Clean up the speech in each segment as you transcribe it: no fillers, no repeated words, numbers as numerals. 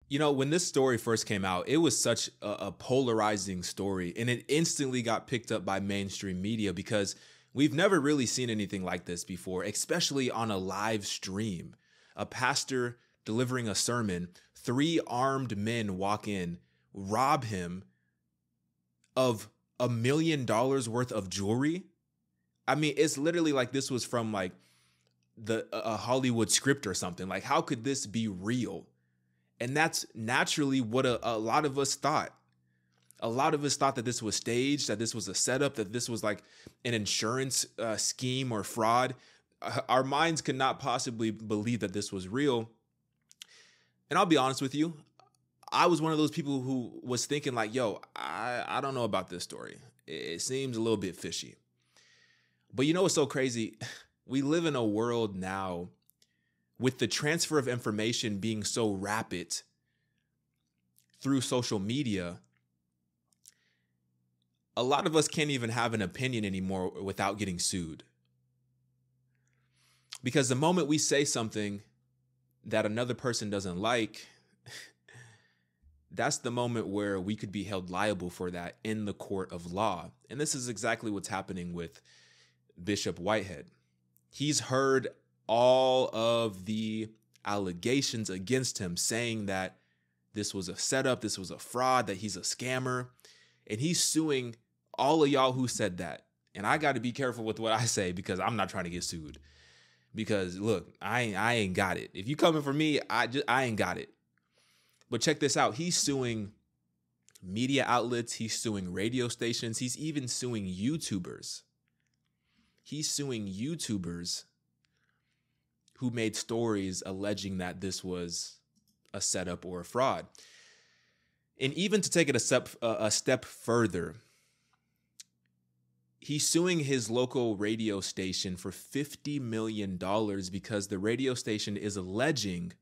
When this story first came out, it was such a polarizing story, and it instantly got picked up by mainstream media because we've never really seen anything like this before, especially on a live stream. A pastor delivering a sermon, 3 armed men walk in, rob him of $1 million worth of jewelry. I mean, it's literally like this was from like a Hollywood script or something. Like, how could this be real? And that's naturally what a lot of us thought. A lot of us thought that this was staged, that this was a setup, that this was like an insurance scheme or fraud. Our minds could not possibly believe that this was real. And I'll be honest with you, I was one of those people who was thinking like, yo, I don't know about this story. It seems a little bit fishy. But you know what's so crazy? We live in a world now with the transfer of information being so rapid through social media. A lot of us can't even have an opinion anymore without getting sued. Because the moment we say something that another person doesn't like, that's the moment where we could be held liable for that in the court of law. And this is exactly what's happening with Bishop Whitehead. He's heard all of the allegations against him, saying that this was a setup, this was a fraud, that he's a scammer. And he's suing all of y'all who said that. And I got to be careful with what I say because I'm not trying to get sued. Because look, I ain't got it. If you coming for me, I ain't got it. But check this out. He's suing media outlets. He's suing radio stations. He's even suing YouTubers. He's suing YouTubers who made stories alleging that this was a setup or a fraud. And even to take it a step further, he's suing his local radio station for $50 million because the radio station is alleging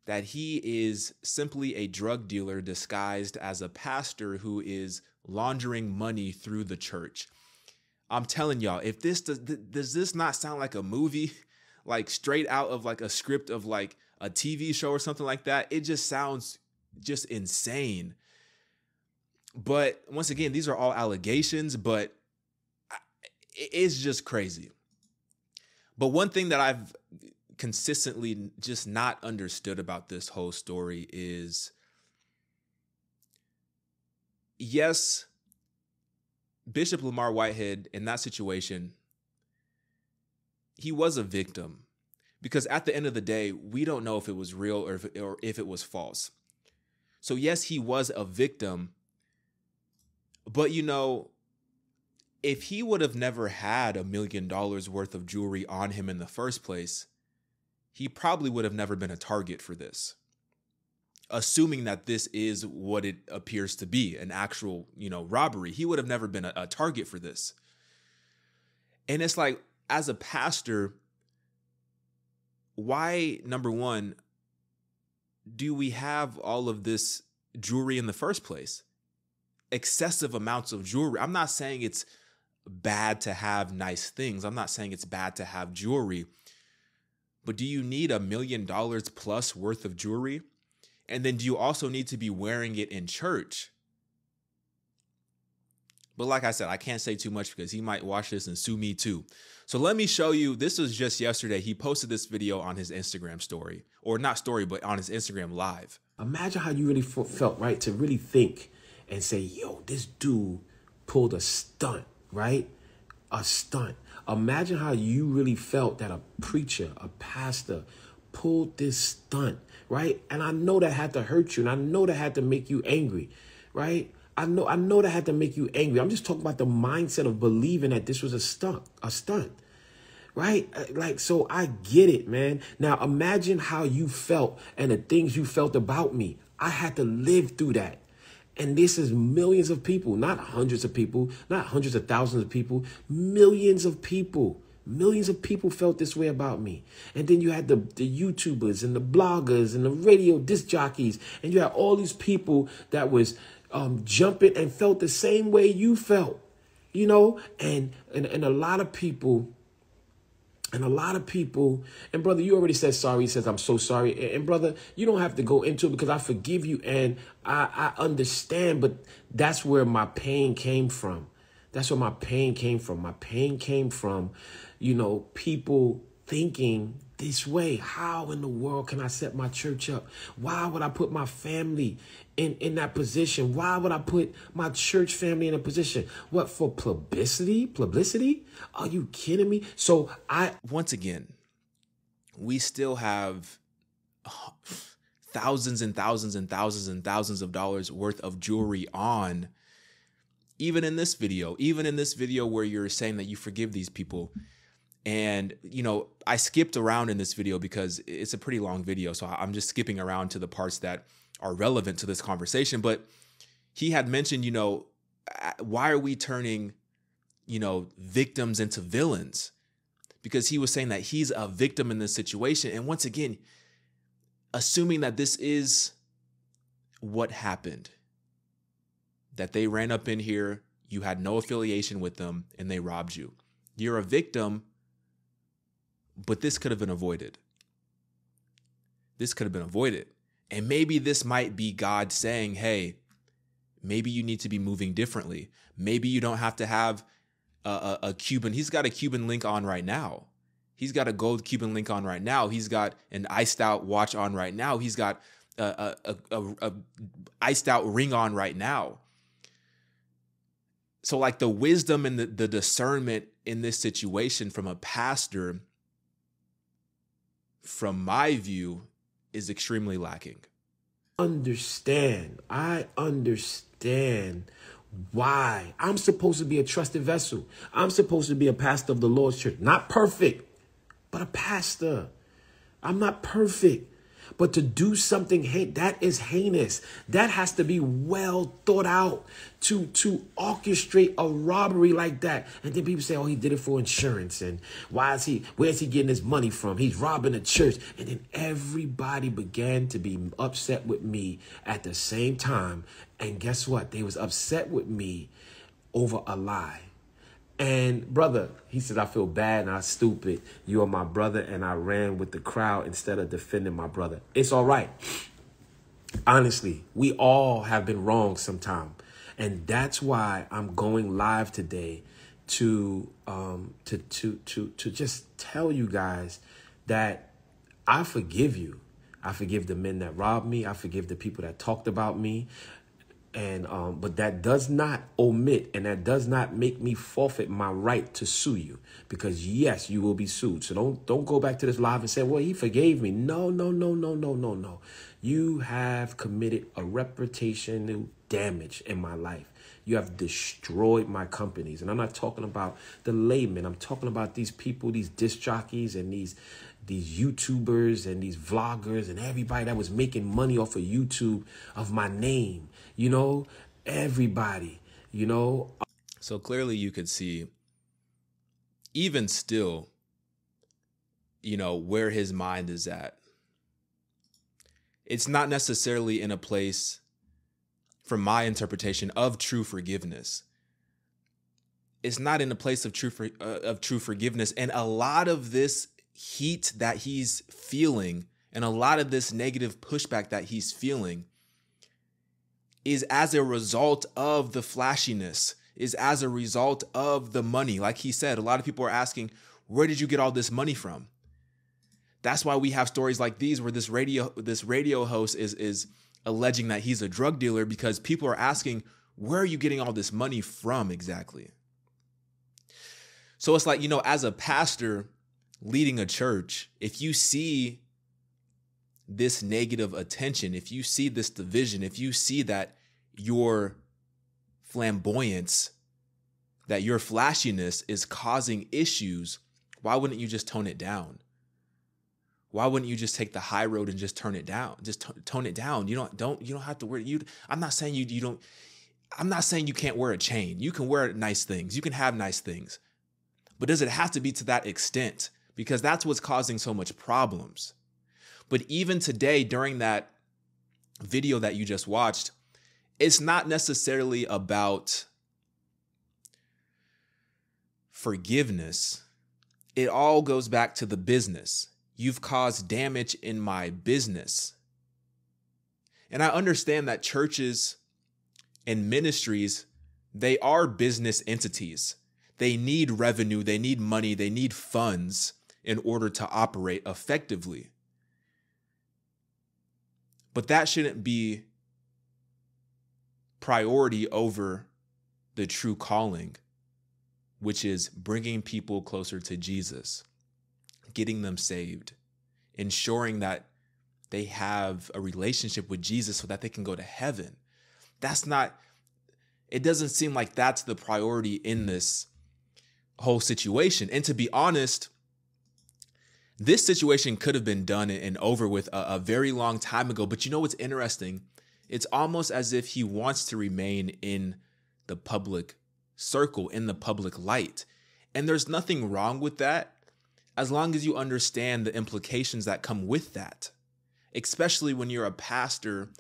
that he is simply a drug dealer disguised as a pastor who is laundering money through the church. I'm telling y'all, if this does this not sound like a movie, like straight out of like a script of like a TV show or something like that? It just sounds just insane. But once again, these are all allegations, but it's just crazy. But one thing that I've consistently just not understood about this whole story is, yes, Bishop Lamar Whitehead in that situation, he was a victim because at the end of the day, we don't know if it was real or if it was false. So yes, he was a victim, but if he would have never had $1 million worth of jewelry on him in the first place, he probably would have never been a target for this. Assuming that this is what it appears to be, an actual, robbery, he would have never been a target for this. And it's like, as a pastor, why, number one, do we have all of this jewelry in the first place? Excessive amounts of jewelry. I'm not saying it's bad to have nice things. I'm not saying it's bad to have jewelry. But do you need $1 million plus worth of jewelry? And then do you also need to be wearing it in church? But like I said, I can't say too much because he might watch this and sue me too. So let me show you. This was just yesterday. He posted this video on his Instagram story, or not story, but on his Instagram live. Imagine how you really felt, right? To really think and say, yo, this dude pulled a stunt, right? A stunt. Imagine how you really felt that a preacher, a pastor, pulled this stunt, right? And I know that had to hurt you, and I know that had to make you angry, right? I know that had to make you angry. I'm just talking about the mindset of believing that this was a stunt, right? Like, so I get it, man. Now imagine how you felt and the things you felt about me. I had to live through that. And this is millions of people, not hundreds of people, not hundreds of thousands of people, millions of people. Millions of people felt this way about me. And then you had the YouTubers and the bloggers and the radio disc jockeys. And you had all these people that was jumping and felt the same way you felt, and a lot of people And a lot of people, and brother, you already said sorry. He says, I'm so sorry. And brother, you don't have to go into it because I forgive you and I understand, but that's where my pain came from. That's where my pain came from. My pain came from, people thinking this way. How in the world can I set my church up? Why would I put my family in that position? Why would I put my church family in a position? What, for publicity? Publicity? Are you kidding me? So once again, we still have thousands and thousands and thousands and thousands of dollars worth of jewelry on. Even in this video where you're saying that you forgive these people. And, I skipped around in this video because it's a pretty long video. So I'm just skipping around to the parts that are relevant to this conversation. But he had mentioned, why are we turning, victims into villains? Because he was saying that he's a victim in this situation. And once again, assuming that this is what happened, that they ran up in here, you had no affiliation with them, and they robbed you. You're a victim, but this could have been avoided. This could have been avoided. And maybe this might be God saying, hey, maybe you need to be moving differently. Maybe you don't have to have a Cuban. He's got a Cuban link on right now. He's got a gold Cuban link on right now. He's got an iced out watch on right now. He's got a iced out ring on right now. So like the wisdom and the discernment in this situation from a pastor, from my view, is extremely lacking. I understand why. I'm supposed to be a trusted vessel. I'm supposed to be a pastor of the Lord's church. Not perfect, but a pastor. I'm not perfect. But to do something that is heinous, that has to be well thought out to orchestrate a robbery like that. And then people say, oh, he did it for insurance. And where's he getting his money from? He's robbing the church. And then everybody began to be upset with me at the same time. And guess what? They was upset with me over a lie. And brother, he says, I feel bad and I'm stupid. You are my brother. And I ran with the crowd instead of defending my brother. It's all right. Honestly, we all have been wrong sometime. And that's why I'm going live today to just tell you guys that I forgive you. I forgive the men that robbed me. I forgive the people that talked about me. And but that does not omit and that does not make me forfeit my right to sue you, because yes, you will be sued. So don't go back to this live and say, well, he forgave me. No. You have committed a reputational damage in my life. You have destroyed my companies. And I'm not talking about the laymen. I'm talking about these people, these disc jockeys and these YouTubers and these vloggers and everybody that was making money off of YouTube of my name. Everybody, So clearly you could see, even still, where his mind is at. It's not necessarily in a place, from my interpretation, of true forgiveness. It's not in a place of true forgiveness. And a lot of this heat that he's feeling and a lot of this negative pushback that he's feeling is as a result of the flashiness, is as a result of the money. Like he said, a lot of people are asking, where did you get all this money from? That's why we have stories like these where this radio host is alleging that he's a drug dealer, because people are asking, where are you getting all this money from exactly? So it's like, as a pastor leading a church, if you see this negative attention, if you see this division, if you see that your flamboyance, that your flashiness is causing issues, why wouldn't you just tone it down? Why wouldn't you just take the high road and just turn it down? Just tone it down. You don't have to wear I'm not saying I'm not saying you can't wear a chain. You can wear nice things. You can have nice things. But does it have to be to that extent? Because that's what's causing so much problems. But even today, during that video that you just watched, it's not necessarily about forgiveness. it all goes back to the business. You've caused damage in my business. And I understand that churches and ministries, they are business entities. They need revenue, they need money, they need funds in order to operate effectively. But that shouldn't be priority over the true calling, which is bringing people closer to Jesus, getting them saved, ensuring that they have a relationship with Jesus so that they can go to heaven. It doesn't seem like that's the priority in this whole situation. And to be honest, this situation could have been done and over with a very long time ago. But you know what's interesting? It's almost as if he wants to remain in the public circle, in the public light. And there's nothing wrong with that, as long as you understand the implications that come with that, especially when you're a pastor.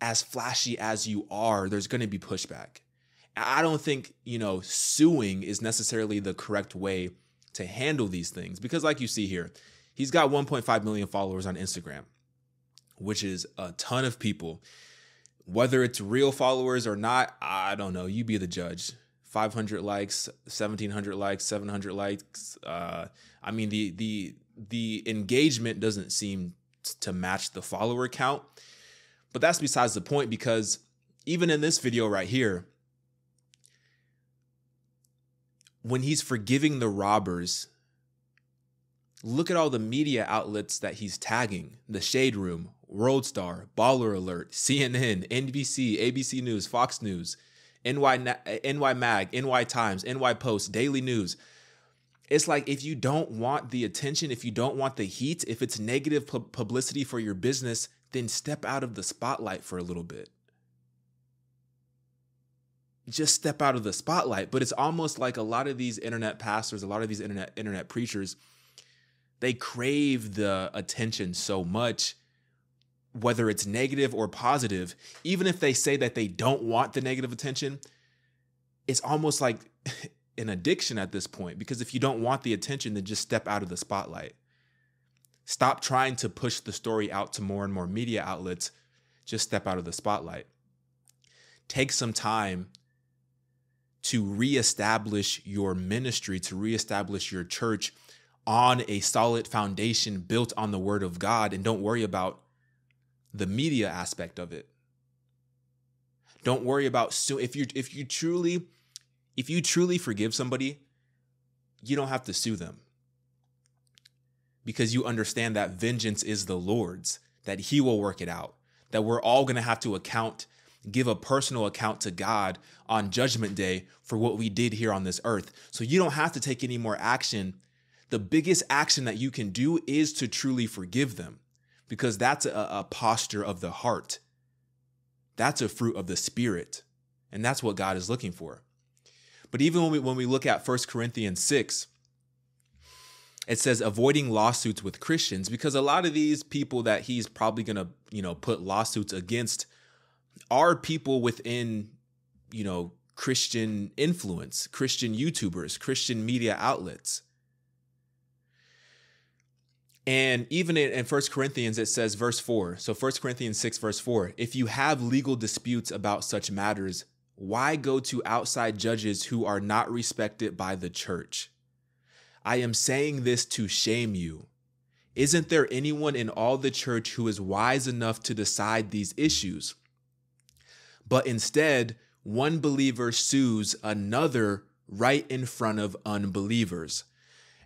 As flashy as you are, there's going to be pushback. I don't think, suing is necessarily the correct way to handle these things, because like you see here, he's got 1.5 million followers on Instagram, which is a ton of people. Whether it's real followers or not, I don't know. You be the judge. 500 likes, 1,700 likes, 700 likes. The engagement doesn't seem to match the follower count. But that's besides the point, because even in this video right here, when he's forgiving the robbers, look at all the media outlets that he's tagging: The Shade Room, World Star, Baller Alert, CNN, NBC, ABC News, Fox News, NY Mag, NY Times, NY Post, Daily News. It's like, if you don't want the attention, if you don't want the heat, if it's negative publicity for your business, then step out of the spotlight for a little bit. Just step out of the spotlight. But it's almost like a lot of these internet pastors, a lot of these internet preachers, they crave the attention so much, whether it's negative or positive. Even if they say that they don't want the negative attention, it's almost like an addiction at this point, because if you don't want the attention, then just step out of the spotlight. Stop trying to push the story out to more and more media outlets. Just step out of the spotlight. Take some time to reestablish your ministry, to reestablish your church on a solid foundation built on the word of God, and don't worry about the media aspect of it. Don't worry about if you truly forgive somebody, you don't have to sue them, because you understand that vengeance is the Lord's, that he will work it out, that we're all going to have to give a personal account to God on Judgment Day for what we did here on this earth. So you don't have to take any more action. The biggest action that you can do is to truly forgive them, because that's a posture of the heart. That's a fruit of the Spirit. And that's what God is looking for. But even when we look at 1 Corinthians 6, it says avoiding lawsuits with Christians, because a lot of these people that he's probably going to, put lawsuits against are people within, Christian influence, Christian YouTubers, Christian media outlets. And even in 1 Corinthians, it says verse 4. So 1 Corinthians 6, verse 4, if you have legal disputes about such matters, why go to outside judges who are not respected by the church? I am saying this to shame you. Isn't there anyone in all the church who is wise enough to decide these issues? But instead, one believer sues another right in front of unbelievers.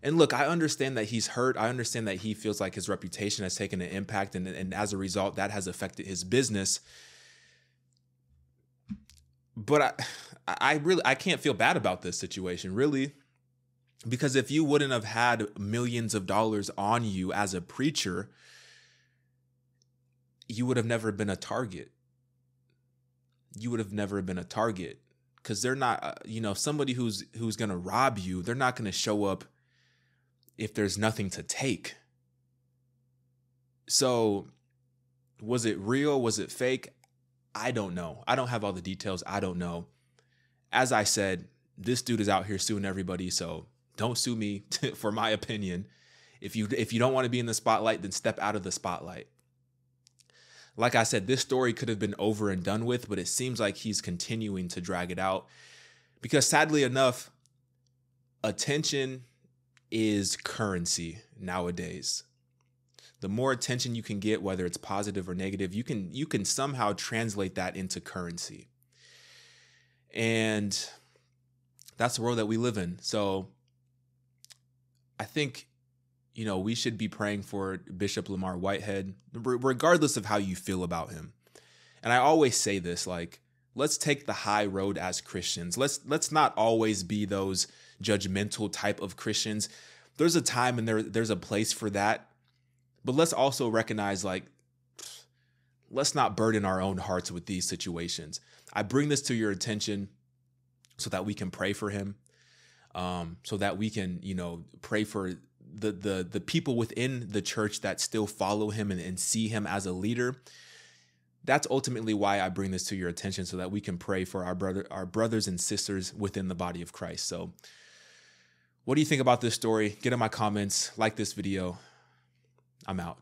And look, I understand that he's hurt. I understand that he feels like his reputation has taken an impact, and as a result, that has affected his business. But I can't feel bad about this situation, really. Because if you wouldn't have had millions of dollars on you as a preacher, you would have never been a target. You would have never been a target, because they're not, somebody who's going to rob you, they're not going to show up if there's nothing to take. So was it real? Was it fake? I don't know. I don't have all the details. I don't know. As I said, this dude is out here suing everybody. So Don't sue me for my opinion. If you don't want to be in the spotlight, then step out of the spotlight. Like I said, this story could have been over and done with, but it seems like he's continuing to drag it out because sadly enough, attention is currency nowadays. The more attention you can get, whether it's positive or negative, you can somehow translate that into currency. And that's the world that we live in. So I think, we should be praying for Bishop Lamar Whitehead, regardless of how you feel about him. And I always say this, like, let's take the high road as Christians. Let's not always be those judgmental type of Christians. There's a time and there's a place for that. But let's also recognize, like, let's not burden our own hearts with these situations. I bring this to your attention so that we can pray for him, so that we can, pray for the people within the church that still follow him and see him as a leader. That's ultimately why I bring this to your attention, so that we can pray for our brothers and sisters within the body of Christ. So what do you think about this story? Get in my comments, like this video. I'm out.